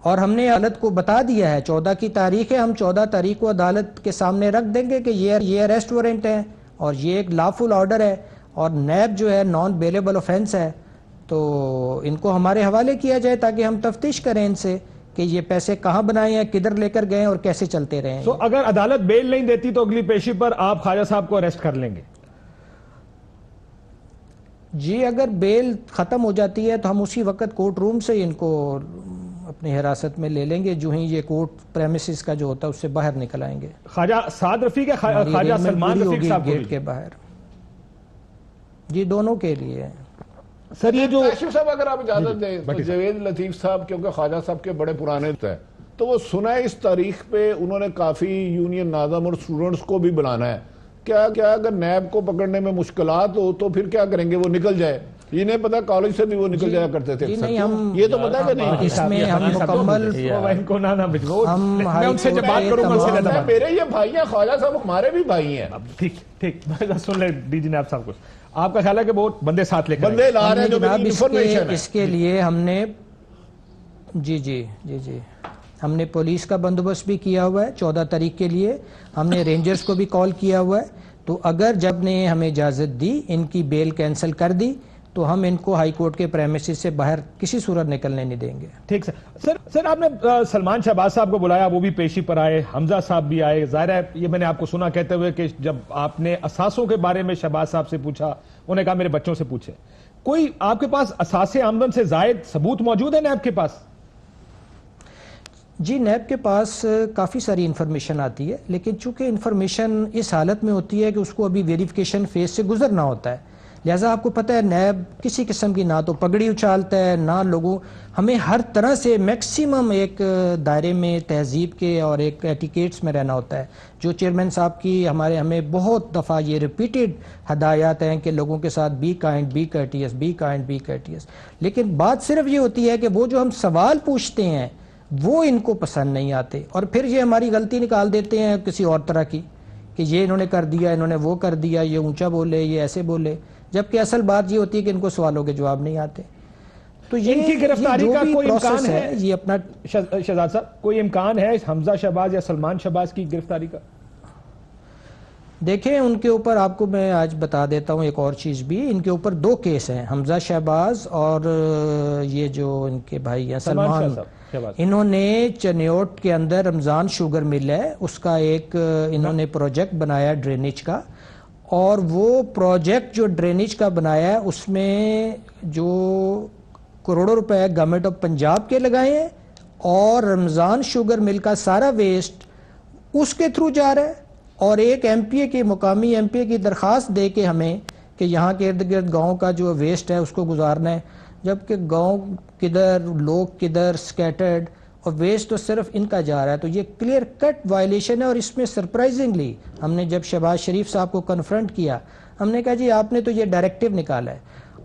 اور ہم نے عدالت کو بتا دیا ہے 14 کی تاریخ ہے, ہم 14 تاریخ کو عدالت کے سامنے رکھ دیں گے کہ یہ اریسٹ وارنٹ ہے اور یہ ایک لافل آرڈر ہے اور نیب جو ہے نان بیلیبل آفینس ہے, تو ان کو ہمارے حوالے کیا جائے تاکہ ہم تفتیش کریں ان سے کہ یہ پیسے کہاں بنائے ہیں, کدھر لے کر گئے اور کیسے چلتے رہے ہیں. تو اگر عدالت بیل نہیں دیتی تو اگلی پیشی پر آپ خواجہ صاحب کو اریسٹ کر لیں گے؟ جی اگر بیل ختم ہو جاتی ہے تو ہم اسی وقت کورٹ روم سے ان کو اپنی حراست میں لے لیں گے, جو ہی یہ کورٹ پریمیسز کا جو ہوتا ہے اس سے باہر نکل آئیں گے. خواجہ سعد رفیق ہے, ہماری خواجہ arrangement سلمان پوری رفیق ہوگی صاحب کو گیٹ کے باہر. جی دونوں کے لیے. سر یہ جو کاشف صاحب اگر آپ اجازت دیں تو جاوید لطیف صاحب کیونکہ خواجہ صاحب کے بڑے پرانے تھے تو وہ سنا ہے اس تاریخ پہ انہوں نے کافی یونین ناظم اور سٹوڈنٹس کو بھی بلانا ہے. کیا اگر نیب کو پکڑنے میں مشکلات ہو تو پھر کیا کریں گے, وہ نکل جائے؟ یہ نہیں پتا کالج سے بھی وہ نکل جایا کرتے تھے. یہ تو پتا ہے کہ نہیں؟ اس میں ہم مکمل میرے یہ بھائی ہیں, خواجہ صاحب ہمارے بھی بھائی ہیں. ٹھیک سن لیں ڈی جی نیب صاحب کچھ. آپ کا خیال ہے کہ بہت بندے ساتھ لے کر بندے لا رہے ہیں جو میری انفارمیشن ہے. اس کے لیے ہم نے جی ہم نے پولیس کا بندوبست بھی کیا ہوا ہے 14 تاریخ کے لیے. ہم نے رینجرز کو بھی کال کیا ہوا ہے, تو اگر جب نے ہمیں اجازت دی ان کی بیل کینسل کر دی تو ہم ان کو ہائی کورٹ کے پریمیسز سے باہر کسی صورت نکلنے نہیں دیں گے. ٹھیک سر آپ نے سلمان شہباز صاحب کو بلایا, وہ بھی پیشی پر آئے, حمزہ صاحب بھی آئے. ظاہر ہے یہ میں نے آپ کو سنا کہتے ہوئے کہ جب آپ نے اثاثوں کے بارے میں شہباز صاحب سے پوچھا, انہوں نے کہا میرے بچوں سے پوچھے. کوئی آپ کے پاس اثاثے آمدن سے زائد ثبوت موجود ہے نیب کے پاس؟ جی نیب کے پاس کافی ساری انفارمیشن آتی ہے, لیکن چونکہ انفارمیشن اس حالت میں ہوتی ہے کہ اس کو ابھی ویریفیکیشن فیز سے گزرنا ہوتا ہے, لہٰذا آپ کو پتہ ہے نیب کسی قسم کی نہ تو پگڑی اچھالتا ہے نہ لوگوں, ہمیں ہر طرح سے میکسیمم ایک دائرے میں تہذیب کے اور ایک ایٹیکیٹس میں رہنا ہوتا ہے. جو چیئرمین صاحب کی ہمیں بہت دفعہ یہ ریپیٹڈ ہدایات ہیں کہ لوگوں کے ساتھ be kind, be courteous, be kind, be courteous, لیکن بات صرف یہ ہوتی ہے کہ وہ جو ہم سوال پوچھتے ہیں وہ ان کو پسند نہیں آتے اور پھر یہ ہماری غلطی نکال دیتے ہیں کسی اور طرح کی کہ یہ انہوں نے کر دیا, انہوں نے وہ کر دیا, یہ اونچا بولے, یہ ایسے بولے, جبکہ اصل بات یہ ہوتی ہے کہ ان کو سوالوں کے جواب نہیں آتے. تو ان کی گرفتاری کا کوئی امکان ہے؟ یہ اپنا شہزاد صاحب کوئی امکان ہے حمزہ شہباز یا سلمان شہباز کی گرفتاری کا؟ دیکھیں ان کے اوپر آپ کو میں آج بتا دیتا ہوں ایک اور چیز بھی. ان کے اوپر 2 کیس ہیں, حمزہ شہباز اور یہ جو ان کے بھائی ہیں سلمان. انہوں نے چنیوٹ کے اندر رمضان شوگر مل ہے, اس کا ایک انہوں نے پروجیکٹ بنایا ڈرینیج کا, اور وہ پروجیکٹ جو ڈرینیج کا بنایا ہے اس میں جو کروڑوں روپے گورنمنٹ آف پنجاب کے لگائے ہیں اور رمضان شوگر مل کا سارا ویسٹ اس کے تھرو جا رہا ہے, اور ایک ایم پی اے کی مقامی ایم پی اے کی درخواست دے کے ہمیں کہ یہاں کے ارد گرد گاؤں کا جو ویسٹ ہے اس کو گزارنا ہے, جبکہ گاؤں کدھر, لوگ کدھر, سکیٹرڈ, اور ویسٹ تو صرف ان کا جا رہا ہے. تو یہ کلیئر کٹ وائلیشن ہے. اور اس میں سرپرائزنگلی ہم نے جب شہباز شریف صاحب کو کنفرنٹ کیا, ہم نے کہا جی آپ نے تو یہ ڈائریکٹو نکالا ہے,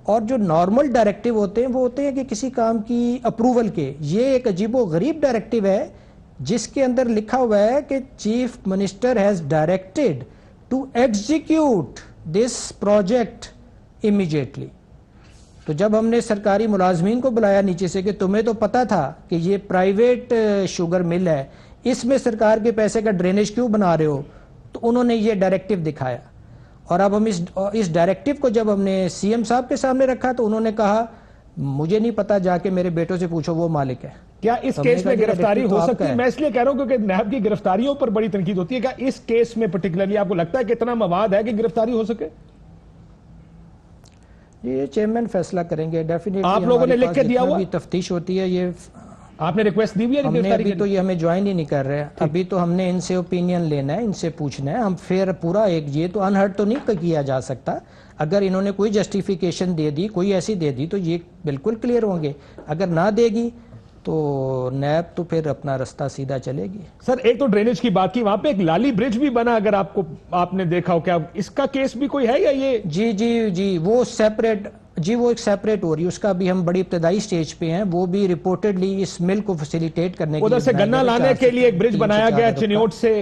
اور جو نارمل ڈائریکٹو ہوتے ہیں وہ ہوتے ہیں کہ کسی کام کی اپروول کے, یہ ایک عجیب و غریب ڈائریکٹو ہے جس کے اندر لکھا ہوا ہے کہ chief minister has directed to execute this project immediately. تو جب ہم نے سرکاری ملازمین کو بلایا نیچے سے کہ تمہیں تو پتا تھا کہ یہ پرائیویٹ شوگر مل ہے, اس میں سرکار کے پیسے کا ڈرینیج کیوں بنا رہے ہو, تو انہوں نے یہ ڈائریکٹو دکھایا. اور اب ہم اس ڈائریکٹو کو جب ہم نے سی ایم صاحب کے سامنے رکھا تو انہوں نے کہا مجھے نہیں پتا, جا کے میرے بیٹوں سے پوچھو, وہ مالک ہے. کیا اس کیس میں گرفتاری ہو سکتی ہے؟ میں اس لیے کہہ رہا ہوں کیونکہ نیب کی گرفتاریوں پر بڑی تنقید ہوتی ہے. کیا اس کیس میں پرٹیکولرلی آپ کو لگتا ہے کہ اتنا مواد ہے کہ گرفتاری ہو سکے؟ یہ چیئرمین فیصلہ کریں گے. ڈیفینیٹلی آپ لوگوں نے لکھ کے دیا ہوا تفتیش ہوتی ہے, یہ آپ نے ریکویسٹ دی ہوئی ہے ہم نے گرفتاری ابھی کے تو یہ ہمیں جوائن ہی نہیں کر رہے, ابھی تو ہم نے ان سے اوپینین لینا ہے, ان سے پوچھنا ہے. ہم پھر پورا ایک یہ تو انہرٹ تو نہیں کیا جا سکتا. اگر انہوں نے کوئی جسٹیفیکیشن دے دی, کوئی ایسی دے دی, تو یہ بالکل کلیئر ہوں گے. اگر نہ دے گی تو نیب تو پھر اپنا رستہ سیدھا چلے گی. سر ایک تو ڈرینیج کی بات کی, وہاں پہ ایک لالی برج بھی بنا, اگر آپ نے دیکھا ہو, کیا اس کا کیس بھی کوئی ہے یا یہ؟ جی وہ سیپریٹ, وہ ایک سیپریٹ ہو رہی ہے, اس کا بھی ہم بڑی ابتدائی سٹیج پہ ہیں. وہ بھی ریپورٹڈلی اس مل کو فیسیلیٹیٹ کرنے کے لیے ادھر سے گنا لانے کے لیے ایک برج بنایا گیا چنیوٹ سے,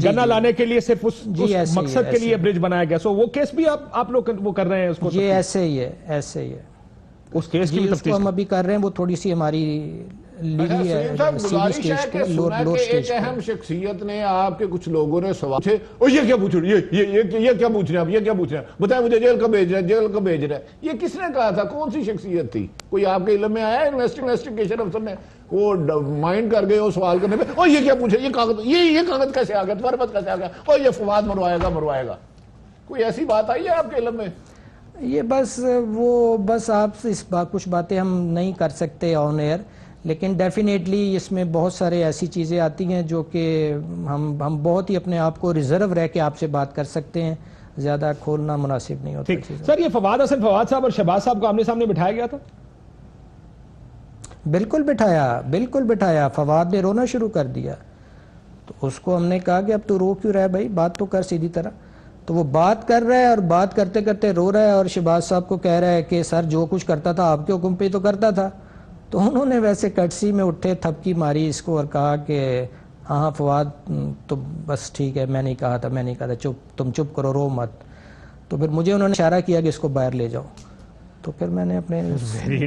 گنا لانے کے لیے صرف اس مقصد کے لیے برج بنایا گیا. سو وہ کیس بھی آپ لوگ وہ کر رہے ہیں اس کو؟ یہ ایسے ہی ہے. اس کیس کی اس کو ہم ابھی کر رہے ہیں, وہ تھوڑی سی ہماری لیڈی سلیم صاحب سیڈی گزارش ہے سٹیج کہ پہ سنا لو کہ سٹیج ایک پہ. اہم شخصیت نے آپ کے کچھ لوگوں نے سوال پوچھے اور یہ کیا پوچھ رہے یہ کیا پوچھ رہے ہیں آپ یہ کیا پوچھ رہے ہیں بتائیں مجھے جیل کا بھیج رہے ہیں جیل کا بھیج رہے ہیں یہ کس نے کہا تھا کون سی شخصیت تھی کوئی آپ کے علم میں آیا انویسٹیگیشن افسر نے وہ مائنڈ کر گئے وہ سوال کرنے پہ اور یہ کیا پوچھے یہ کاغذ کیسے آ گیا تمہارے پاس کیسے آ گیا اور یہ فواد مروائے گا کوئی ایسی بات آئی ہے آپ کے علم میں یہ بس آپ سے اس بات کچھ باتیں ہم نہیں کر سکتے آن ایئر لیکن ڈیفینیٹلی اس میں بہت سارے ایسی چیزیں آتی ہیں جو کہ ہم بہت ہی اپنے آپ کو ریزرو رہ کے آپ سے بات کر سکتے ہیں زیادہ کھولنا مناسب نہیں ہوتا ٹھیک چیزیں. سر یہ فواد حسن فواد صاحب اور شہباز صاحب کو آمنے سامنے بٹھایا گیا تھا بالکل بٹھایا فواد نے رونا شروع کر دیا تو اس کو ہم نے کہا کہ اب تو رو کیوں رہا ہے بھائی بات تو کر سیدھی طرح تو وہ بات کر رہا ہے اور بات کرتے کرتے رو رہا ہے اور شہباز صاحب کو کہہ رہا ہے کہ سر جو کچھ کرتا تھا آپ کے حکم پہ تو کرتا تھا تو انہوں نے ویسے کٹسی میں اٹھے تھپکی ماری اس کو اور کہا کہ ہاں فواد تو بس ٹھیک ہے میں نہیں کہا تھا تم چپ کرو رو مت تو پھر مجھے انہوں نے اشارہ کیا کہ اس کو باہر لے جاؤ تو پھر میں نے اپنے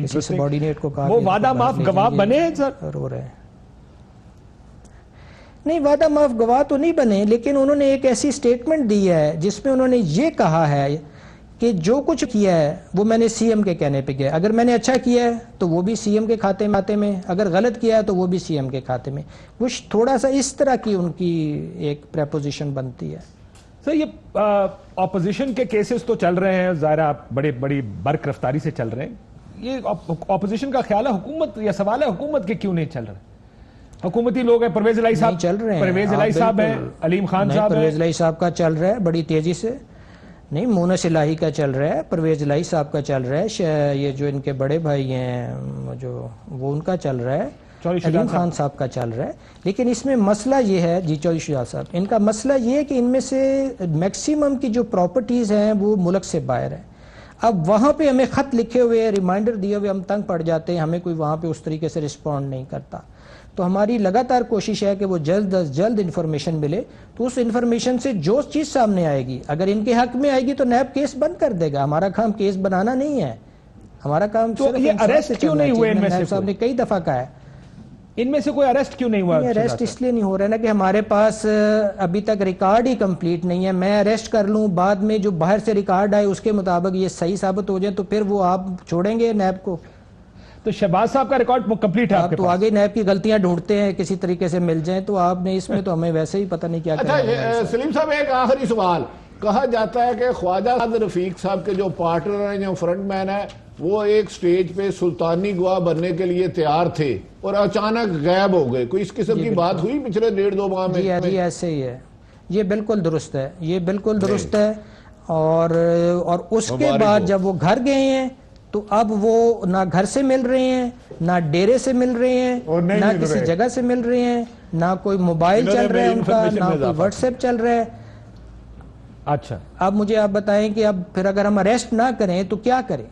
کسی سبارڈینیٹ کو کہا وہ وعدہ معاف گواہ بنے ہیں سر رو رہے ہیں نہیں وعدہ معاف گواہ تو نہیں بنے لیکن انہوں نے ایک ایسی سٹیٹمنٹ دی ہے جس میں انہوں نے یہ کہا ہے کہ جو کچھ کیا ہے وہ میں نے سی ایم کے کہنے پہ کیا اگر میں نے اچھا کیا ہے تو وہ بھی سی ایم کے کھاتے میں اگر غلط کیا ہے تو وہ بھی سی ایم کے کھاتے میں کچھ تھوڑا سا اس طرح کی ان کی ایک پریپوزیشن بنتی ہے سر یہ اپوزیشن کے کیسز تو چل رہے ہیں ظاہر بڑی برق رفتاری سے چل رہے ہیں یہ اپوزیشن کا خیال ہے حکومت یا سوال ہے حکومت کے کیوں نہیں چل رہے حکومتی لوگ ہیں پرویز الہی صاحب چل رہے ہیں پرویز الہی صاحب ہیں علیم خان صاحب ہیں پرویز الہی صاحب کا چل رہا ہے بڑی تیزی سے نہیں مونس الہی کا چل رہا ہے پرویز الہی صاحب کا چل رہا ہے یہ جو ان کے بڑے بھائی ہیں جو وہ ان کا چل رہا ہے علیم خان صاحب کا چل رہا ہے لیکن اس میں مسئلہ یہ ہے جی چودھری شجاعت صاحب ان کا مسئلہ یہ ہے کہ ان میں سے میکسیمم کی جو پراپرٹیز ہیں وہ ملک سے باہر ہیں اب وہاں پہ ہمیں خط لکھے ہوئے ریمائنڈر دیے ہوئے ہم تنگ پڑ جاتے ہیں ہمیں کوئی وہاں پہ اس طریقے سے رسپونڈ نہیں کرتا تو ہماری لگاتار کوشش ہے کہ وہ جلد از جلد انفارمیشن ملے تو اس انفارمیشن سے جو چیز سامنے آئے گی اگر ان کے حق میں آئے گی تو نیب کیس بند کر دے گا ہمارا کام کیس بنانا نہیں ہے ہمارا کام تو یہ اریسٹ کیوں نہیں ہوئے ان میں سے صاحب نے کئی دفعہ کہا ہے ان میں سے کوئی اریسٹ کیوں نہیں ہوا اریسٹ اس لیے نہیں ہو رہا ہے نا کہ ہمارے پاس ابھی تک ریکارڈ ہی کمپلیٹ نہیں ہے میں اریسٹ کر لوں بعد میں جو باہر سے ریکارڈ آئے اس کے مطابق یہ صحیح ثابت ہو جائے تو پھر وہ آپ چھوڑیں گے نیب کو تو شہباز صاحب کا ریکارڈ کمپلیٹ ہے آپ کے تو پاس آگے نیب کی غلطیاں ڈھونڈتے ہیں کسی طریقے سے مل جائیں تو آپ نے اس میں تو ہمیں ویسے ہی پتہ نہیں کیا اچھا سلیم صاحب ایک آخری سوال کہا جاتا ہے کہ خواجہ رفیق صاحب کے جو پارٹنر ہیں جو فرنٹ مین ہے وہ ایک سٹیج پہ سلطانی گواہ بننے کے لیے تیار تھے اور اچانک غائب ہو گئے کوئی اس قسم کی بات ہوئی پچھلے 1.5-2 ماہ میں جی ایسے ہی ہے یہ بالکل درست ہے اور اس کے بعد جب وہ گھر گئے ہیں تو اب وہ نہ گھر سے مل رہے ہیں نہ ڈیرے سے مل رہے ہیں نہ کسی جگہ سے مل رہے ہیں نہ کوئی موبائل چل رہا ہے ان کا نہ کوئی واٹس ایپ چل رہا ہے اچھا اب مجھے آپ بتائیں کہ اب پھر اگر ہم اریسٹ نہ کریں تو کیا کریں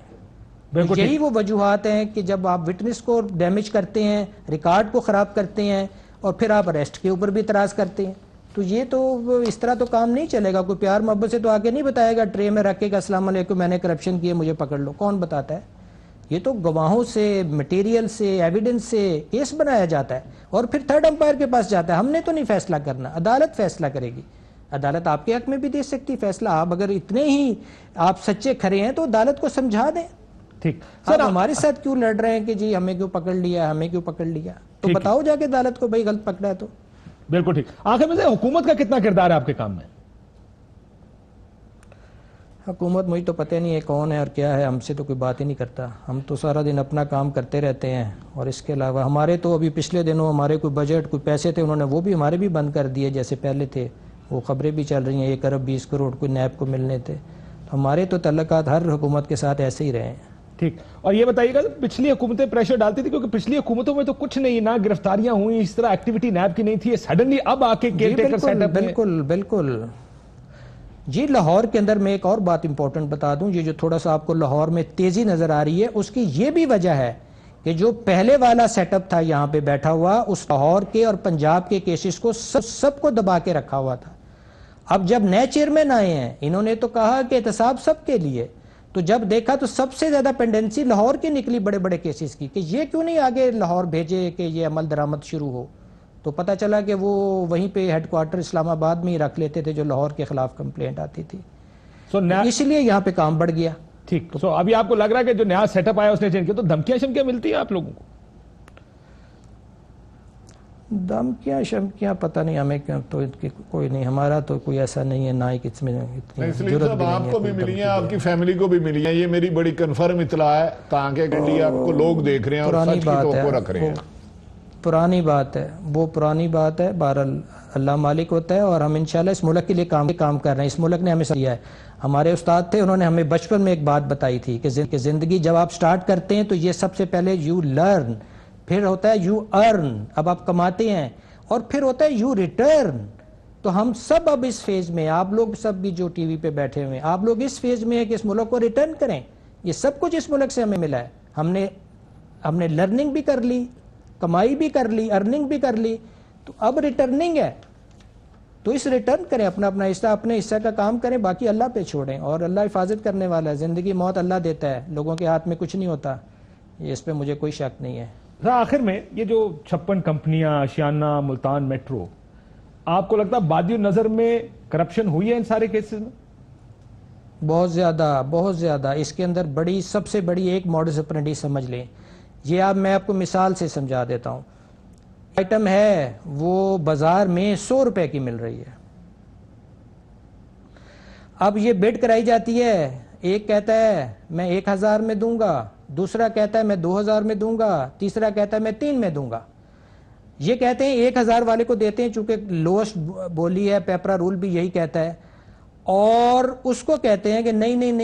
یہی وہ وجوہات ہیں کہ جب آپ وٹنس کو ڈیمیج کرتے ہیں ریکارڈ کو خراب کرتے ہیں اور پھر آپ اریسٹ کے اوپر بھی اعتراض کرتے ہیں تو یہ تو اس طرح تو کام نہیں چلے گا کوئی پیار محبت سے تو آگے نہیں بتائے گا ٹرے میں رکھے گا السلام علیکم میں نے کرپشن کیے مجھے پکڑ لو کون بتاتا ہے یہ تو گواہوں سے مٹیریل سے ایویڈنس سے کیس بنایا جاتا ہے اور پھر تھرڈ امپائر کے پاس جاتا ہے ہم نے تو نہیں فیصلہ کرنا عدالت فیصلہ کرے گی عدالت آپ کے حق میں بھی دے سکتی فیصلہ آپ اگر اتنے ہی آپ سچے کھڑے ہیں تو عدالت کو سمجھا دیں ٹھیک سر ہمارے ساتھ کیوں لڑ رہے ہیں کہ جی ہمیں کیوں پکڑ لیا تو بتاؤ جا کے عدالت کو بھائی غلط پکڑا ہے تو بالکل ٹھیک آخر میں سے حکومت کا کتنا کردار ہے آپ کے کام میں حکومت مجھے تو پتہ نہیں ہے کون ہے اور کیا ہے ہم سے تو کوئی بات ہی نہیں کرتا ہم تو سارا دن اپنا کام کرتے رہتے ہیں اور اس کے علاوہ ہمارے تو ابھی پچھلے دنوں ہمارے کوئی بجٹ کوئی پیسے تھے انہوں نے وہ بھی ہمارے بھی بند کر دیے جیسے پہلے تھے وہ خبریں بھی چل رہی ہیں 1 ارب 20 کروڑ کوئی نیب کو ملنے تھے ہمارے تو تعلقات ہر حکومت کے ساتھ ایسے ہی رہے ہیں ٹھیک اور یہ بتائیے گا پچھلی حکومتیں پریشر ڈالتی تھی کیونکہ پچھلی حکومتوں میں تو کچھ نہیں نہ گرفتاریاں ہوئی اس طرح ایکٹیویٹی نیب کی نہیں تھی سڈنلی اب آ کے بالکل جی لاہور کے اندر میں ایک اور بات امپورٹنٹ بتا دوں یہ جو تھوڑا سا آپ کو لاہور میں تیزی نظر آ رہی ہے اس کی یہ بھی وجہ ہے کہ جو پہلے والا سیٹ اپ تھا یہاں پہ بیٹھا ہوا اس لاہور کے اور پنجاب کے کیسز کو سب کو دبا کے رکھا ہوا تھا اب جب نئے چیئرمین آئے ہیں انہوں نے تو کہا کہ احتساب سب کے لیے تو جب دیکھا تو سب سے زیادہ پینڈنسی لاہور کی نکلی بڑے بڑے کیسز کی کہ یہ کیوں نہیں آگے لاہور بھیجے کہ یہ عمل درآمد شروع ہو. تو پتہ چلا کہ وہ وہیں پہ ہیڈ کوارٹر اسلام آباد میں ہی رکھ لیتے تھے جو لاہور کے خلاف کمپلینٹ آتی تھی. اس لیے یہاں پہ کام بڑھ گیا. ٹھیک. سو ابھی آپ کو لگ رہا ہے کہ جو نیا سیٹ اپ آیا اس نے چینج کیا, تو دھمکیاں شمکیاں ملتی ہیں آپ لوگوں کو؟ دھمکیاں شمکیاں پتہ نہیں ہمیں کیوں, تو کوئی نہیں, ہمارا تو کوئی ایسا نہیں ہے, نہ ہی کس میں اتنی سلیم ضرورت صاحب بھی نہیں آپ ہے کو بھی کوئی ملی ہیں, دھمکی آپ کی فیملی کو بھی ملی ہیں, یہ میری بڑی کنفرم اطلاع ہے تاکہ انڈیا کو لوگ دیکھ رہے ہیں اور پرانی سچ کی بات ہے, توقع رکھ رہے ہیں. پرانی بات ہے, وہ پرانی بات ہے. بہرحال اللہ مالک ہوتا ہے اور ہم انشاءاللہ اس ملک کے لیے کام کر رہے ہیں. اس ملک نے ہمیں دیا ہے. ہمارے استاد تھے, انہوں نے ہمیں بچپن میں ایک بات بتائی تھی کہ زندگی جب آپ سٹارٹ کرتے ہیں تو یہ سب سے پہلے یو لرن, پھر ہوتا ہے یو ارن, اب آپ کماتے ہیں, اور پھر ہوتا ہے یو ریٹرن. تو ہم سب اب اس فیز میں, آپ لوگ سب بھی جو ٹی وی پہ بیٹھے ہوئے ہیں, آپ لوگ اس فیز میں ہیں کہ اس ملک کو ریٹرن کریں. یہ سب کچھ اس ملک سے ہمیں ملا ہے. ہم نے لرننگ بھی کر لی, کمائی بھی کر لی, ارننگ بھی کر لی, تو اب ریٹرننگ ہے. تو اس ریٹرن کریں, اپنا حصہ, اپنے حصہ کا کام کریں, باقی اللہ پہ چھوڑیں. اور اللہ حفاظت کرنے والا ہے, زندگی موت اللہ دیتا ہے, لوگوں کے ہاتھ میں کچھ نہیں ہوتا. یہ اس پہ مجھے کوئی شک نہیں ہے. آخر میں یہ جو 56 کمپنیاں, آشیانہ, ملتان میٹرو, آپ کو لگتا ہے بادی نظر میں کرپشن ہوئی ہے ان سارے کیسز میں؟ بہت زیادہ, بہت زیادہ. اس کے اندر سب سے بڑی ایک ماڈس اپرینڈی سمجھ لیں. یہ میں آپ کو مثال سے سمجھا دیتا ہوں. آئٹم ہے وہ بازار میں 100 روپے کی مل رہی ہے. اب یہ بڈ کرائی جاتی ہے, ایک کہتا ہے میں 1000 میں دوں گا, دوسرا کہتا ہے میں 2000 میں دوں گا, تیسرا کہتا ہے میں 3 میں دوں گا. یہ کہتے ہیں 1000 والے کو دیتے ہیں چونکہ لوسٹ بولی ہے, پیپرا رول بھی یہی کہتا ہے, اور اس کو کہتے ہیں کہ نہیں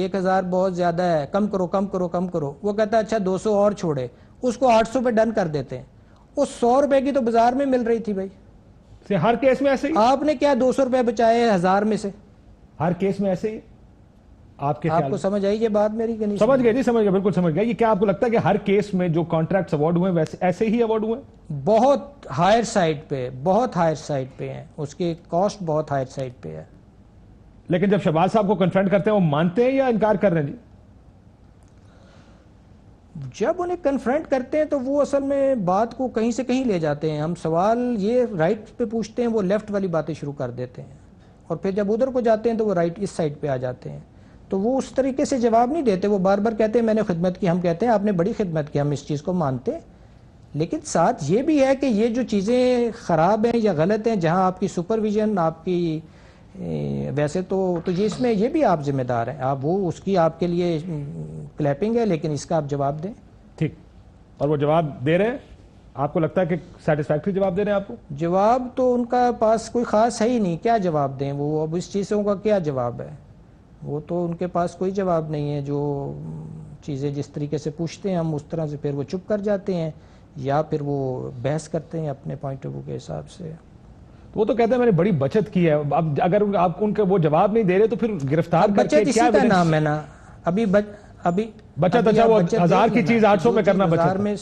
1000 بہت زیادہ ہے, کم کرو کم کرو کم کرو. وہ کہتا ہے اچھا 200 اور چھوڑے, اس کو 800 پہ ڈن کر دیتے ہیں. وہ 100 روپے کی تو بازار میں مل رہی تھی بھائی. ہر کیس میں ایسے ہی آپ نے کیا 200 روپے بچائے 1000 میں سے؟ ہر کیس میں ایسے ہی آپ کے آپ کو سمجھ آئی یہ بات میری کہ نہیں؟ سمجھ گئے جی, سمجھ گئے, بالکل سمجھ گئے. یہ کیا آپ کو لگتا ہے کہ ہر کیس میں جو کانٹریکٹس ایوارڈ ہوئے ویسے ایسے ہی ایوارڈ ہوئے؟ بہت ہائر سائڈ پہ, بہت ہائر سائڈ پہ ہیں, اس کی کاسٹ بہت ہائر سائڈ پہ ہے. لیکن جب شہباز صاحب کو کنفرنٹ کرتے ہیں وہ مانتے ہیں یا انکار کر رہے ہیں جی؟ جب انہیں کنفرنٹ کرتے ہیں تو وہ اصل میں بات کو کہیں سے کہیں لے جاتے ہیں. ہم سوال یہ رائٹ پہ پوچھتے ہیں, وہ لیفٹ والی باتیں شروع کر دیتے ہیں, اور پھر جب ادھر کو جاتے ہیں تو وہ رائٹ اس سائڈ پہ آ جاتے ہیں. تو وہ اس طریقے سے جواب نہیں دیتے, وہ بار بار کہتے ہیں میں نے خدمت کی. ہم کہتے ہیں آپ نے بڑی خدمت کی, ہم اس چیز کو مانتے ہیں, لیکن ساتھ یہ بھی ہے کہ یہ جو چیزیں خراب ہیں یا غلط ہیں, جہاں آپ کی سپرویژن, آپ کی ویسے تو یہ اس میں یہ بھی آپ ذمہ دار ہیں, آپ وہ اس کی آپ کے لیے کلیپنگ ہے, لیکن اس کا آپ جواب دیں. ٹھیک. اور وہ جواب دے رہے ہیں؟ آپ کو لگتا ہے کہ سیٹسفیکٹری جواب دے رہے ہیں آپ کو؟ جواب تو ان کا پاس کوئی خاص ہے ہی نہیں, کیا جواب دیں وہ, اب اس چیزوں کا کیا جواب ہے, وہ تو ان کے پاس کوئی جواب نہیں ہے. جو چیزیں جس طریقے سے پوچھتے ہیں ہم اس طرح سے پھر وہ چپ کر جاتے ہیں, یا پھر وہ بحث کرتے ہیں اپنے پوائنٹ آف ویو کے حساب سے. وہ تو کہتے ہیں میں نے بڑی بچت کی ہے. اب اگر آپ ان کے وہ جواب نہیں دے رہے تو پھر گرفتار کر کے بچت اسی کا نام ہے نا. ابھی بچت, اچھا وہ 1000 کی چیز 800 میں کرنا بچت ہے.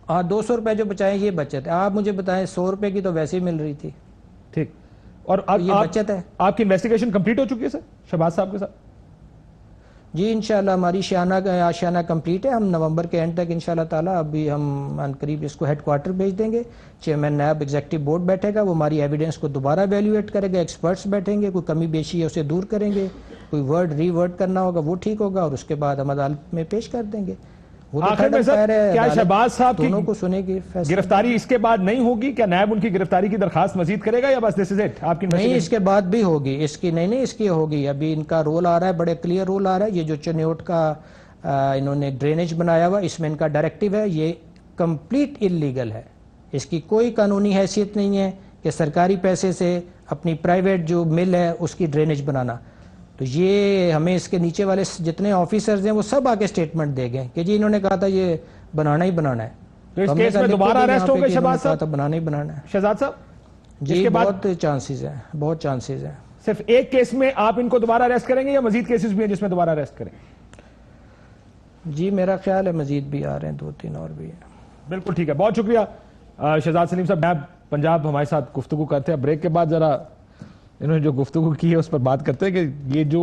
ہاں 200 روپے جو بچائیں یہ بچت ہے. آپ مجھے بتائیں 100 روپے کی تو ویسے ہی مل رہی تھی. ٹھیک. اور یہ بچت ہے. آپ کی انویسٹیگیشن کمپلیٹ ہو چکی ہے سر شہباز صاحب کے ساتھ؟ جی انشاءاللہ ہماری آشیانہ کمپلیٹ ہے. ہم نومبر کے اینڈ تک انشاءاللہ تعالی ابھی ہم ان قریب اس کو ہیڈ کوارٹر بھیج دیں گے. چیئرمین نیب ایگزیکٹو بورڈ بیٹھے گا, وہ ہماری ایویڈنس کو دوبارہ ایویلیویٹ کرے گا, ایکسپرٹس بیٹھیں گے, کوئی کمی بیشی ہے اسے دور کریں گے, کوئی ورڈ ری ورڈ کرنا ہوگا وہ ٹھیک ہوگا, اور اس کے بعد ہم عدالت میں پیش کر دیں گے. آخر میں سر کیا شہباز صاحب کی دونوں کو سنے گی گرفتاری اس کے بعد نہیں ہوگی؟ کیا نیب ان کی گرفتاری کی درخواست مزید کرے گا یا بس دس از اٹ آپ کی؟ نہیں, اس کے بعد بھی ہوگی. اس کی نہیں اس کی ہوگی. ابھی ان کا رول آ رہا ہے, بڑے کلیئر رول آ رہا ہے. یہ جو چنیوٹ کا انہوں نے ڈرینیج بنایا ہوا, اس میں ان کا ڈائریکٹیو ہے, یہ کمپلیٹ انلیگل ہے. اس کی کوئی قانونی حیثیت نہیں ہے کہ سرکاری پیسے سے اپنی پرائیویٹ جو مل ہے اس کی ڈرینیج بنانا. تو یہ ہمیں اس کے نیچے والے جتنے آفیسرز ہیں وہ سب آ کے سٹیٹمنٹ دے گئے کہ جی انہوں نے کہا تھا یہ بنانا ہی بنانا ہے. تو اس کیس میں دوبارہ اریسٹ ہوں گے شہباز صاحب؟ بنانا ہی بنانا ہے شہزاد صاحب. جی بہت چانسز ہیں, بہت چانسز ہیں. صرف ایک کیس میں آپ ان کو دوبارہ اریسٹ کریں گے یا مزید کیسز بھی ہیں جس میں دوبارہ اریسٹ کریں؟ جی میرا خیال ہے مزید بھی آ رہے ہیں, 2-3 اور بھی ہیں. بالکل ٹھیک ہے, بہت شکریہ شہزاد سلیم صاحب. نیب پنجاب ہمارے ساتھ گفتگو کرتے ہیں. بریک کے بعد ذرا انہوں نے جو گفتگو کی ہے اس پر بات کرتے ہیں کہ یہ جو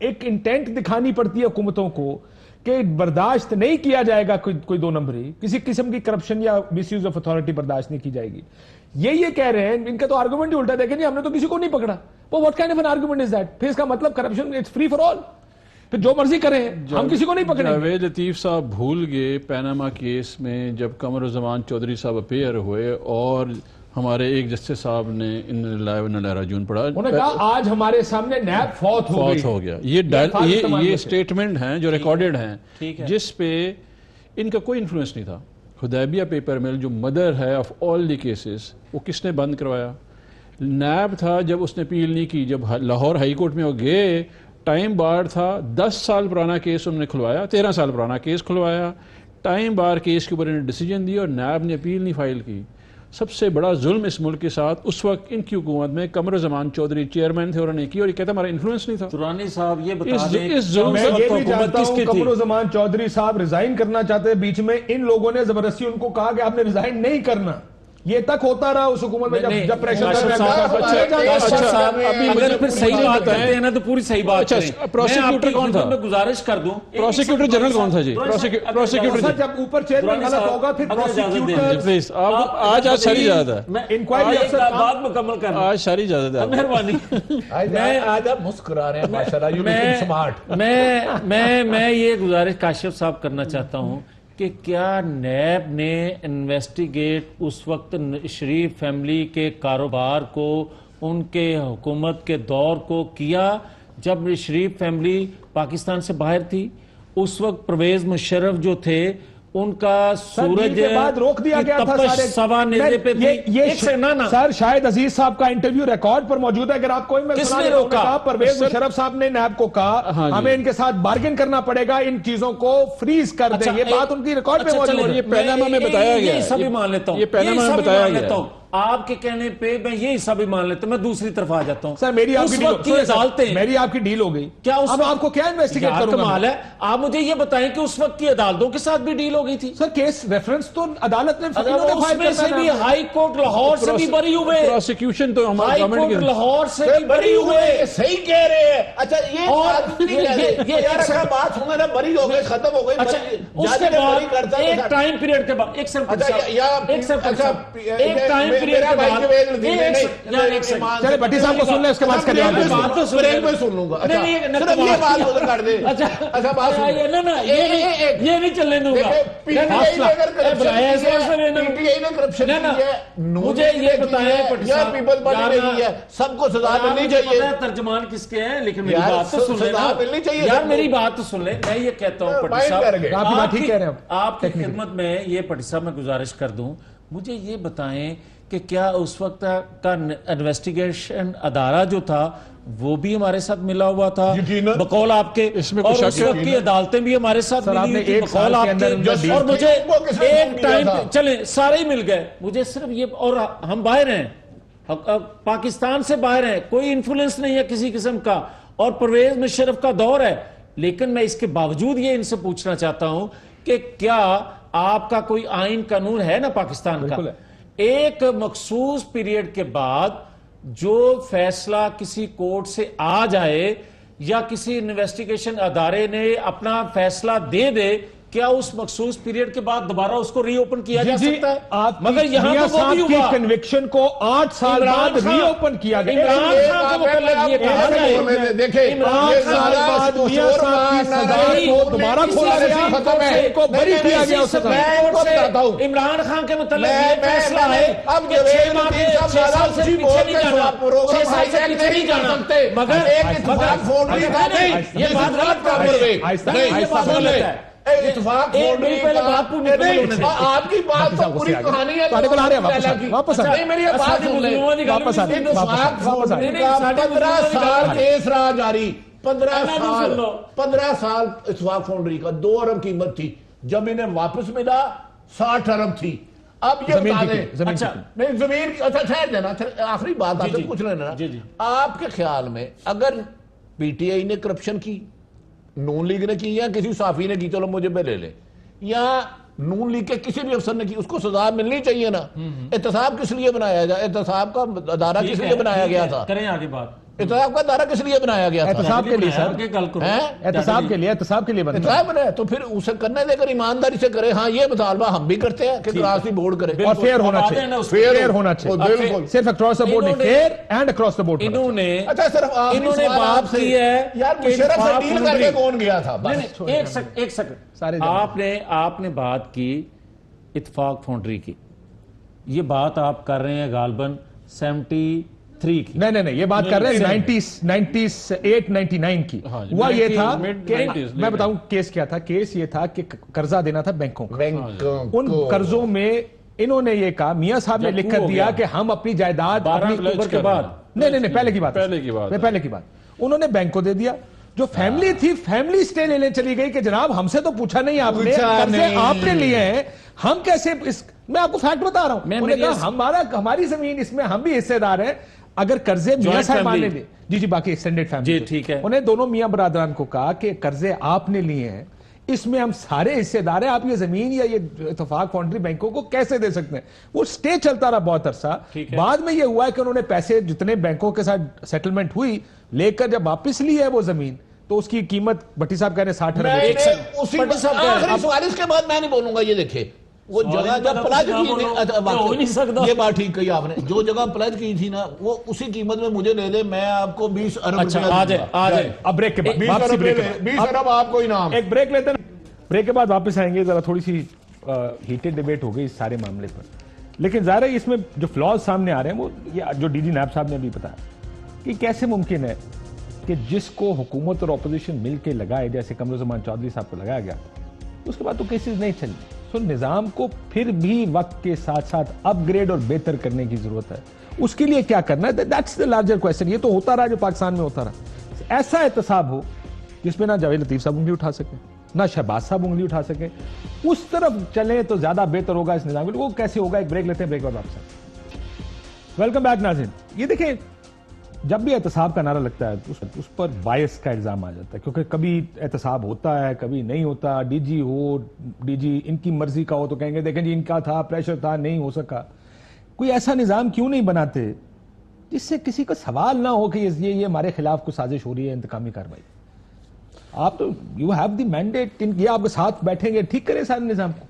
ایک انٹینٹ دکھانی پڑتی ہے حکومتوں کو کہ برداشت نہیں کیا جائے گا کوئی دو نمبری, کسی قسم کی کرپشن یا مس یوز آف اتھارٹی برداشت نہیں کی جائے گی. یہ کہہ رہے ہیں, ان کا تو آرگومنٹ ہی الٹا, دیکھیں جی ہم نے تو کسی کو نہیں پکڑا. What kind of an argument is that? پھر اس کا مطلب corruption it's free for all, پھر جو مرضی کریں ہم کسی کو نہیں پکڑیں. جاوید لطیف صاحب بھول گئے پیناما کیس میں جب قمر الزمان چودھری صاحب اپیئر ہوئے اور ہمارے ایک جسٹس صاحب نے ان للہ و انا الیہ راجعون پڑھا, انہوں نے کہا آج ہمارے سامنے نیب فوت ہو گیا. یہ سٹیٹمنٹ ہیں جو ریکارڈڈ ہیں جس پہ ان کا کوئی انفلوئنس نہیں تھا. حدیبیہ پیپر مل جو مدر ہے آف آل دی کیسز, وہ کس نے بند کروایا؟ نیب تھا. جب اس نے اپیل نہیں کی, جب لاہور ہائی کورٹ میں وہ گئے, ٹائم بار تھا, 10 سال پرانا کیس انہوں نے کھلوایا, 13 سال پرانا کیس کھلوایا, ٹائم بار کیس کے اوپر انہوں نے ڈیسیجن دیا اور نیب نے اپیل نہیں فائل کی. سب سے بڑا ظلم اس ملک کے ساتھ اس وقت ان کی حکومت میں قمر الزمان چودھری چیئرمین تھے اور انہوں نے کی, اور یہ کہتا ہمارا انفلوئنس نہیں تھا. درانی صاحب یہ بتا دیں اس ظلم میں یہ بھی جانتا ہوں قمر الزمان چودھری صاحب ریزائن کرنا چاہتے ہیں, بیچ میں ان لوگوں نے زبردستی ان کو کہا کہ آپ نے ریزائن نہیں کرنا. یہ تک ہوتا رہا اس حکومت میں جب پریشر اگر پھر صحیح بات کرتے ہیں نا تو پوری صحیح بات کریں. پروسیکیوٹر کون تھا؟ میں گزارش کر دوں, پروسیکیوٹر جنرل کون تھا جی؟ پروسیکیوٹر جب اوپر چیئرمین غلط ہوگا پھر پروسیکیوٹر پلیز آج ساری اجازت ہے, انکوائری افسر بات مکمل کرنا, آج ساری اجازت ہے, مہربانی. آج آپ مسکرا رہے ہیں ماشاءاللہ, یو لوکنگ سمارٹ. میں یہ گزارش کاشف صاحب کرنا چاہتا ہوں کہ کیا نیب نے انویسٹیگیٹ اس وقت شریف فیملی کے کاروبار کو, ان کے حکومت کے دور کو کیا جب شریف فیملی پاکستان سے باہر تھی؟ اس وقت پرویز مشرف جو تھے ان کا سورج کے بعد روک دیا گیا تھا سوا نیزے پہ تھی. سر شاہد عزیز صاحب کا انٹرویو ریکارڈ پر موجود ہے, اگر آپ کوئی میں کس نے روکا؟ پرویز مشرف صاحب نے نیب کو کہا ہمیں ان کے ساتھ بارگن کرنا پڑے گا, ان چیزوں کو فریز کر دیں. یہ بات ان کی ریکارڈ پہ موجود ہے. یہ پیناما میں بتایا گیا, یہ سب ہی مان لیتا ہوں, یہ پیناما میں بتایا گیا. آپ کے کہنے پہ میں یہ حصہ بھی مان لیتا ہوں. میں دوسری طرف آ جاتا ہوں. سر میری آپ کی ڈیل ہو گئی, کیا اب آپ کو کیا انویسٹیگیٹ کروں گا؟ کمال ہے. آپ مجھے یہ بتائیں کہ اس وقت کی عدالتوں کے ساتھ بھی ڈیل ہو گئی تھی. سر کیس ریفرنس تو عدالت نے اس میں سے بھی ہائی کورٹ لاہور سے بھی بری ہوئے, پروسیکیوشن تو ہائی کورٹ لاہور سے بھی بری ہوئے. صحیح کہہ رہے ہیں. اچھا یہ بات سنیں نا, بری ہو گئے, ختم ہو گئی. اس کے بعد ایک ٹائم پیریڈ کے بعد ایک ٹائم پیریڈ کے بعد چلے بھٹی صاحب کو سن لیں, اس کے بعد کا جواب سن لوں گا. یہ بات ادھر کر دیں. اچھا بات یہ نہیں چلنے دوں گا. مجھے یہ بتائیں سب کو سزا ملنی چاہیے. ترجمان کس کے ہیں, لیکن میری بات تو سن لیں یار, میری بات تو سن لیں. میں یہ کہتا ہوں پٹی صاحب, آپ کی خدمت میں یہ پٹی صاحب میں گزارش کر دوں, مجھے یہ بتائیں کہ کیا اس وقت کا انویسٹیگیشن ادارہ جو تھا وہ بھی ہمارے ساتھ ملا ہوا تھا بقول آپ کے, اور اس وقت کی عدالتیں بھی ہمارے ساتھ ملی ہوئی تھی بقول آپ کے, اور مجھے ایک ٹائم چلیں سارے ہی مل گئے. مجھے صرف یہ, اور ہم باہر ہیں, پاکستان سے باہر ہیں, کوئی انفلوئنس نہیں ہے کسی قسم کا, اور پرویز مشرف کا دور ہے, لیکن میں اس کے باوجود یہ ان سے پوچھنا چاہتا ہوں کہ کیا آپ کا کوئی آئین قانون ہے نا پاکستان کا, ایک مخصوص پیریڈ کے بعد جو فیصلہ کسی کورٹ سے آ جائے یا کسی انویسٹیگیشن ادارے نے اپنا فیصلہ دے دے, کیا اس مخصوص پیریڈ کے بعد دوبارہ اس کو ری اوپن کیا جا سکتا ہے؟ مگر یہاں تو وہ بھی ہوا, کنوکشن کو 8 سال بعد ری اوپن کیا گیا. عمران خان کا مطلب یہ کہا جائے, دیکھیں عمران خان کے بعد میاں صاحب کی سزا کو دوبارہ کھولا گیا, ختم ہے, ان کو بری کیا گیا. اس سے عمران خان کے متعلق یہ فیصلہ ہے اب 6 ماہ کے 6 سال سے پیچھے نہیں جانا, 6 سال سے پیچھے نہیں جانا, مگر یہ بات غلط کام کر رہے ہیں, یہ بات غلط ہے. اتفاق آپ کی بات تو پوری کہانی ہے. واپس نہیں, میری بات سن لیں. اتفاق فوڈری کا 15 سال کیس رہا جاری, 15 سال اتفاق فوڈری کا 2 ارب قیمت تھی, جب انہیں واپس ملا 60 ارب تھی. اب یہ بتا دیں, اچھا نہیں زمین کی, اچھا ٹھہر دینا, آخری بات آپ سے پوچھ لینا, آپ کے خیال میں اگر پی ٹی آئی نے کرپشن کی, نون لیگ نے کی, یا کسی صحافی نے کی, چلو مجھے پہ لے لے, یا نون لیگ کے کسی بھی افسر نے کی, اس کو سزا ملنی چاہیے نا. احتساب کس لیے بنایا جائے, احتساب کا ادارہ کس لیے بنایا گیا تھا؟ کریں آگے بات. احتساب کا ادارہ کس لیے بنایا گیا تھا؟ احتساب کے لیے سر، احتساب کے لیے بنا احتساب بنایا تو پھر اسے کرنے دے کر ایمانداری سے کرے. ہاں یہ مطالبہ ہم بھی کرتے ہیں کہ کراسی بورڈ کرے اور فیئر ہونا چاہیے، فیئر ہونا چاہیے، بالکل. صرف اکراس دا بورڈ نہیں، fair and across the board. انہوں نے اچھا صرف انہوں نے بات کی ہے یار کہ مشرف سے اتفاق ڈیل کر کے کون گیا تھا؟ بس ایک سیکنڈ آپ نے بات کی اتفاق فاؤنڈری کی. یہ بات آپ کر رہے ہیں غالباً 73 کی. نہیں یہ بات کر رہے ہیں 98 99 کی. ہوا یہ تھا کہ میں بتاؤں کیس کیا تھا. کیس یہ تھا کہ قرضہ دینا تھا بینکوں کا. ان قرضوں میں انہوں نے یہ کہا، میاں صاحب نے لکھ کر دیا کہ ہم اپنی جائیداد 12 اکتوبر کے بعد، نہیں پہلے کی بات انہوں نے بینک کو دے دیا. جو فیملی تھی، فیملی سٹے لینے چلی گئی کہ جناب ہم سے تو پوچھا نہیں آپ نے، قرضے آپ نے لیے ہیں، ہم کیسے میں آپ کو فیکٹ بتا رہا ہوں. انہوں نے کہا ہماری زمین اس میں ہم بھی حصے دار ہیں. اگر قرضے میاں صاحب نے لیے، جی باقی ایکسٹینڈڈ فیملی، جی ٹھیک ہے، انہیں دونوں میاں برادران کو کہا کہ قرضے آپ نے لیے ہیں، اس میں ہم سارے حصے دار ہیں، آپ یہ زمین یا یہ اتفاق فاؤنڈری بینکوں کو کیسے دے سکتے ہیں. وہ سٹے چلتا رہا بہت عرصہ. بعد میں یہ ہوا ہے کہ انہوں نے پیسے جتنے بینکوں کے ساتھ سیٹلمنٹ ہوئی لے کر جب واپس لی ہے وہ زمین، تو اس کی قیمت بھٹی صاحب کہہ رہے ہیں 60 آخری سوال اس کے بعد میں نہیں بولوں گا. یہ دیکھیں وہ جگہ جب پلج کی، یہ بات ٹھیک کہی آپ نے، جو جگہ پلج کی تھی نا وہ اسی قیمت میں مجھے دے دے، میں آپ کو 20 ارب روپیہ. اب بریک کے بعد 20 ارب آپ کو انعام. ایک بریک لیتے ہیں، بریک کے بعد واپس آئیں گے. ذرا تھوڑی سی ہیٹڈ ڈیبیٹ ہو گئی اس سارے معاملے پر، لیکن ظاہر ہے اس میں جو فلاز سامنے آ رہے ہیں وہ جو ڈی جی نیب صاحب نے بھی بتایا کہ کیسے ممکن ہے کہ جس کو حکومت اور اپوزیشن مل کے لگائے، جیسے قمرالزمان چودھری صاحب کو لگایا گیا، اس کے بعد تو کیسز نہیں چلی. سو نظام کو پھر بھی وقت کے ساتھ ساتھ اپ گریڈ اور بہتر کرنے کی ضرورت ہے. اس کے لیے کیا کرنا ہے، دیٹس دی لارجر کوسچن. یہ تو ہوتا رہا جو پاکستان میں ہوتا رہا. ایسا احتساب ہو جس میں نہ جاوید لطیف صاحب انگلی اٹھا سکیں، نہ شہباز صاحب انگلی اٹھا سکیں. اس طرف چلیں تو زیادہ بہتر ہوگا اس نظام کے. وہ کیسے ہوگا؟ ایک بریک لیتے ہیں، بریک بعد واپس آئیں. ویلکم بیک ناظرین. یہ دیکھیں جب بھی احتساب کا نعرہ لگتا ہے اس پر بائس کا الزام آ جاتا ہے، کیونکہ کبھی احتساب ہوتا ہے کبھی نہیں ہوتا. ڈی جی ہو، ڈی جی ان کی مرضی کا ہو تو کہیں گے دیکھیں جی ان کا تھا، پریشر تھا، نہیں ہو سکا. کوئی ایسا نظام کیوں نہیں بناتے جس سے کسی کا سوال نہ ہو کہ یہ ہمارے خلاف کوئی سازش ہو رہی ہے، انتقامی کارروائی. آپ تو یو ہیو دی مینڈیٹ، یہ آپ کے ساتھ بیٹھیں گے، ٹھیک کریں سارے نظام کو.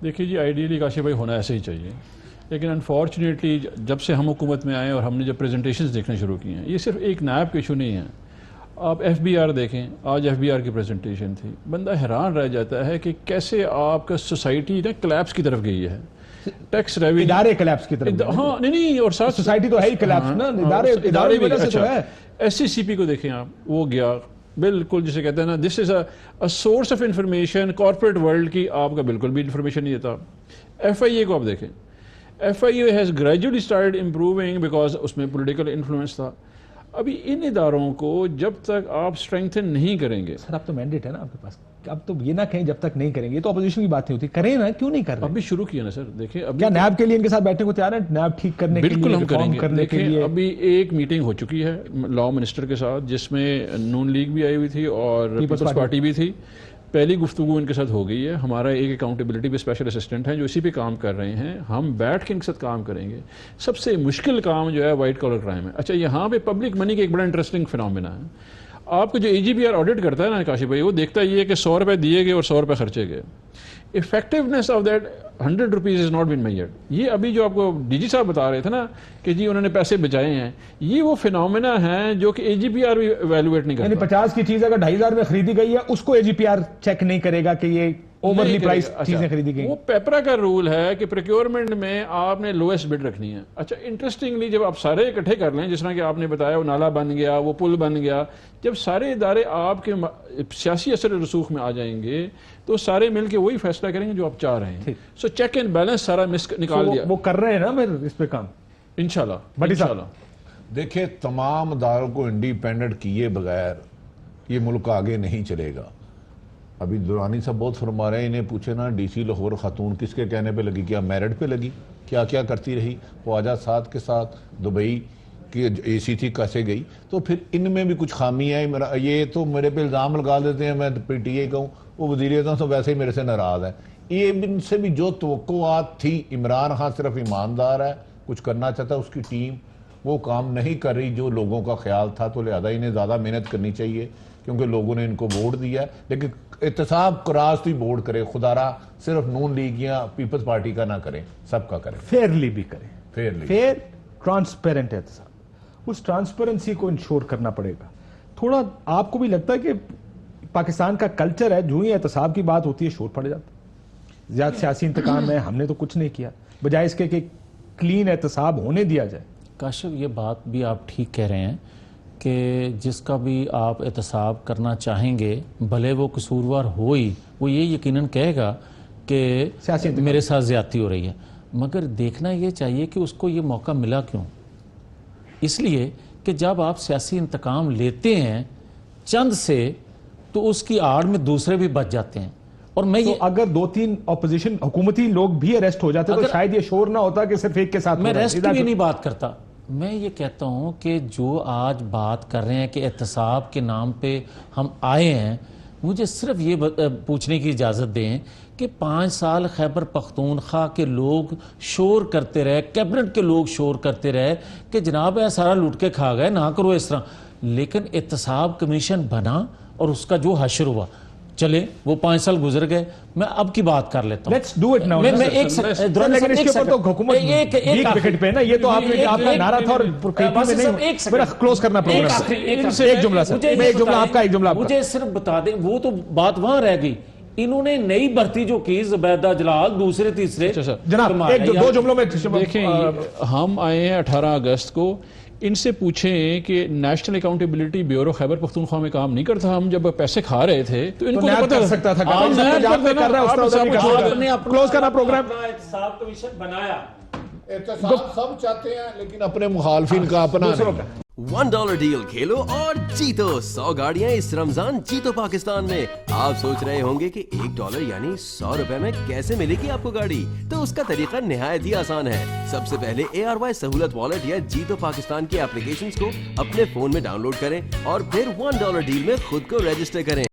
دیکھیے جی آئیڈیلی کاشف بھائی ہونا ایسے ہی چاہیے، لیکن انفارچونیٹلی جب سے ہم حکومت میں آئے اور ہم نے جب پریزنٹیشنز دیکھنا شروع کی ہیں، یہ صرف ایک نائب کا ایشو نہیں ہے. آپ ایف بی آر دیکھیں، آج ایف بی آر کی پریزنٹیشن تھی، بندہ حیران رہ جاتا ہے کہ کیسے آپ کا سوسائٹی نا کلیپس کی طرف گئی ہے. ٹیکس ریونیو ادارے کلیپس کی طرف، ہاں نہیں اور ساتھ سوسائٹی تو ہے ہی کلیپس نا، ادارے کی وجہ سے تو ہے. ایس سی سی پی کو دیکھیں آپ، وہ گیا بالکل جسے کہتے ہیں نا this is a source of information corporate world کی، آپ کا بالکل بھی انفارمیشن نہیں دیتا. ایف آئی اے کو آپ دیکھیں، F I A has gradually started improving because اس میں پولیٹیکل انفلوئنس تھا. ابھی ان اداروں کو جب تک آپ اسٹرینگتھن نہیں کریں گے، سر اب تو مینڈیٹ ہے نا آپ کے پاس، اب تو یہ نہ کہیں جب تک نہیں کریں گے. یہ تو اپوزیشن کی بات نہیں ہوتی، کریں نا، کیوں نہیں کر رہے؟ ابھی شروع کیا نا سر. دیکھیں ابھی کیا نیب کے لیے ان کے ساتھ بیٹھنے کو تیار ہیں؟ نیب ٹھیک کرنے کے لیے، بالکل ہم کریں کرنے گے. کے دیکھیں لیے ابھی ایک میٹنگ ہو چکی ہے لا منسٹر کے ساتھ جس میں نون لیگ بھی آئی ہوئی تھی اور پیپلز پارٹی بھی تھی. پہلی گفتگو ان کے ساتھ ہو گئی ہے. ہمارا ایک اکاؤنٹیبلٹی پہ اسپیشل اسسٹنٹ ہیں جو اسی پہ کام کر رہے ہیں. ہم بیٹھ کے ان کے ساتھ کام کریں گے. سب سے مشکل کام جو ہے وائٹ کالر کرائم ہے. اچھا یہاں پہ پبلک منی کا ایک بڑا انٹرسٹنگ فنومینا ہے. آپ کو جو ای جی پی آر آڈٹ کرتا ہے نا کاشف بھائی، وہ دیکھتا یہ ہے کہ 100 روپے دیے گئے اور 100 روپے خرچے گئے. Effectiveness of that 100 rupees is not been measured. یہ ابھی جو آپ کو ڈی جی صاحب بتا رہے تھے نا کہ جی انہوں نے پیسے بچائے ہیں، یہ وہ فنومینا ہیں جو کہ اے جی پی آر بھی ایویلویٹ نہیں کرتا. یعنی 50 کی چیز اگر 2500 میں خریدی گئی ہے اس کو اے جی پی آر چیک نہیں کرے گا کہ یہ اوورلی پرائس چیزیں خریدی گئی. وہ پیپرا کا رول ہے کہ پروکیورمنٹ میں آپ نے لویسٹ بڈ رکھنی ہے. اچھا انٹرسٹنگلی جب آپ سارے اکٹھے کر لیں، جس طرح کہ آپ نے بتایا وہ نالا بن گیا، وہ پل بن گیا، جب سارے ادارے آپ کے سیاسی اثر رسوخ میں آ جائیں گے تو سارے مل کے وہی فیصلہ کریں گے جو آپ چاہ رہے ہیں. سو چیک اینڈ بیلنس سارا نکال دیا. وہ کر رہے ہیں نا پھر اس پہ کام انشاءاللہ. دیکھیں تمام اداروں کو انڈیپینڈنٹ کیے بغیر یہ ملک آگے نہیں چلے گا. ابھی دورانی صاحب بہت فرما رہے ہیں، انہیں پوچھے نا ڈی سی لاہور خاتون کس کے کہنے پہ لگی، کیا میرٹ پہ لگی، کیا کیا کرتی رہی، خواجہ سعد کے ساتھ دبئی کی اے سی تھی کیسے گئی. تو پھر ان میں بھی کچھ خامی ہے. یہ تو میرے پہ الزام لگا دیتے ہیں، میں پی ٹی اے کہوں، وہ وزیر اعظم تو ویسے ہی میرے سے ناراض ہے. یہ ان سے بھی جو توقعات تھی، عمران خان صرف ایماندار ہے، کچھ کرنا چاہتا ہے، اس کی ٹیم وہ کام نہیں کر رہی جو لوگوں کا خیال تھا، تو لہذا انہیں زیادہ محنت کرنی چاہیے کیونکہ لوگوں نے ان کو ووٹ دیا. لیکن احتساب کراس بھی بورڈ کرے، خدا را صرف نون لیگ یا پیپلز پارٹی کا نہ کریں، سب کا کریں، فیئرلی بھی کریں، فیئرلی. فیئر ٹرانسپیرنٹ احتساب. اس ٹرانسپیرنسی کو انشور کرنا پڑے گا. تھوڑا آپ کو بھی لگتا ہے کہ پاکستان کا کلچر ہے، جو ہی احتساب کی بات ہوتی ہے شور پڑ جاتا ہے، زیادہ سیاسی انتقام ہے، ہم نے تو کچھ نہیں کیا، بجائے اس کے کہ کلین احتساب ہونے دیا جائے. کاشف یہ بات بھی آپ ٹھیک کہہ رہے ہیں کہ جس کا بھی آپ احتساب کرنا چاہیں گے بھلے وہ قصوروار ہو ہی، وہ یہ یقیناً کہے گا کہ میرے ساتھ زیادتی ہو رہی ہے. مگر دیکھنا یہ چاہیے کہ اس کو یہ موقع ملا کیوں. اس لیے کہ جب آپ سیاسی انتقام لیتے ہیں چند سے تو اس کی آڑ میں دوسرے بھی بچ جاتے ہیں. اور میں تو اگر 2-3 اپوزیشن حکومتی لوگ بھی اریسٹ ہو جاتے تو شاید یہ شور نہ ہوتا کہ صرف ایک کے ساتھ. میں ریسٹ کی بھی نہیں بات کرتا، میں یہ کہتا ہوں کہ جو آج بات کر رہے ہیں کہ احتساب کے نام پہ ہم آئے ہیں، مجھے صرف یہ پوچھنے کی اجازت دیں کہ 5 سال خیبر پختونخوا کے لوگ شور کرتے رہے، کیبنٹ کے لوگ شور کرتے رہے کہ جناب یہ سارا لوٹ کے کھا گئے، نہ کرو اس طرح. لیکن احتساب کمیشن بنا اور اس کا جو حشر ہوا، چلے وہ 5 سال گزر گئے. میں اب کی بات کر لیتا ہوں. Let's do it now. میں ایک لیکن اس کے اوپر تو حکومت ویک وکٹ پہ نا، یہ تو آپ کا نعرہ تھا اور کیپی میں نہیں. میرا کلوز کرنا پروگرام. ایک جملہ سر، میں ایک جملہ آپ کا، ایک جملہ آپ کا. مجھے صرف بتا دیں، وہ تو بات وہاں رہ گئی. انہوں نے نئی بھرتی جو کی زبیدہ جلال دوسرے تیسرے. جناب ایک دو جملوں میں دیکھیں، ہم آئے ہیں 18 اگست کو، ان سے پوچھیں کہ national accountability bureau Khyber Pakhtunkhwa میں کام نہیں کرتا. ہم جب پیسے کھا رہے تھے تو ان کو نیب کر سکتا تھا. کلوز کرنا پروگرام. احتساب کمیشن بنایا. احتساب سب چاہتے ہیں لیکن اپنے مخالفین کا اپنا نہیں. $1 ڈیل کھیلو اور جیتو 100 گاڑیاں اس رمضان جیتو پاکستان میں. آپ سوچ رہے ہوں گے کہ $1 یعنی $100 میں کیسے ملے گی آپ کو گاڑی؟ تو اس کا طریقہ نہایت ہی آسان ہے. سب سے پہلے ARY سہولت والیٹ یا جیتو پاکستان کی اپلیکیشنز کو اپنے فون میں ڈاؤن لوڈ کریں اور پھر $1 ڈیل میں خود کو رجسٹر کریں.